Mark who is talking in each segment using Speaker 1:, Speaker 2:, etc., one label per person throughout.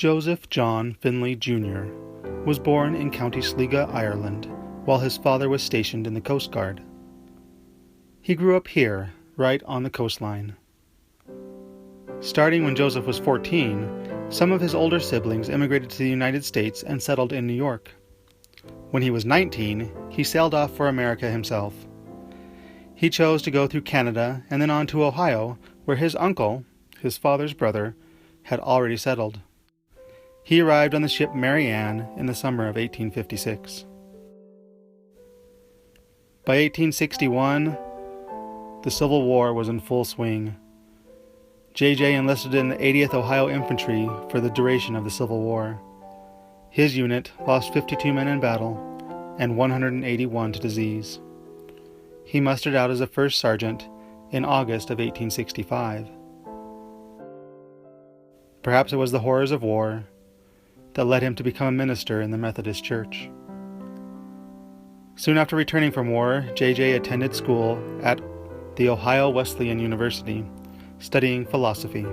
Speaker 1: Joseph John Finlay Jr. was born in County Sligo, Ireland, while his father was stationed in the Coast Guard. He grew up here, right on the coastline. Starting when Joseph was 14, some of his older siblings immigrated to the United States and settled in New York. When he was 19, he sailed off for America himself. He chose to go through Canada and then on to Ohio, where his uncle, his father's brother, had already settled. He arrived on the ship Mary Ann in the summer of 1856. By 1861, the Civil War was in full swing. JJ enlisted in the 80th Ohio Infantry for the duration of the Civil War. His unit lost 52 men in battle and 181 to disease. He mustered out as a first sergeant in August of 1865. Perhaps it was the horrors of war that led him to become a minister in the Methodist Church. Soon after returning from war, JJ attended school at the Ohio Wesleyan University, studying philosophy.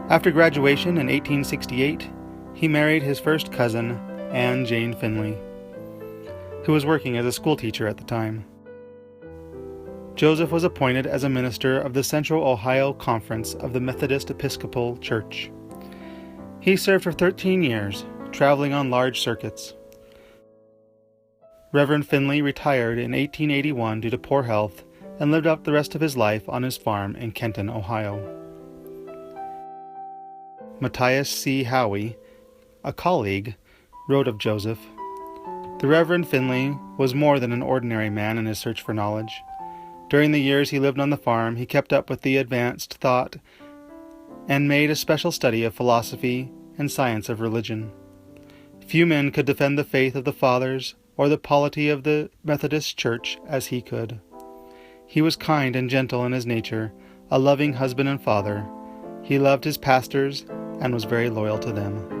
Speaker 1: After graduation in 1868, he married his first cousin, Anne Jane Finlay, who was working as a schoolteacher at the time. Joseph was appointed as a minister of the Central Ohio Conference of the Methodist Episcopal Church. He served for 13 years, traveling on large circuits. Reverend Finlay retired in 1881 due to poor health and lived out the rest of his life on his farm in Kenton, Ohio. Matthias C. Howie, a colleague, wrote of Joseph, "The Reverend Finlay was more than an ordinary man in his search for knowledge. During the years he lived on the farm, he kept up with the advanced thought and made a special study of philosophy and science of religion. Few men could defend the faith of the fathers or the polity of the Methodist Church as he could. He was kind and gentle in his nature, a loving husband and father. He loved his pastors and was very loyal to them."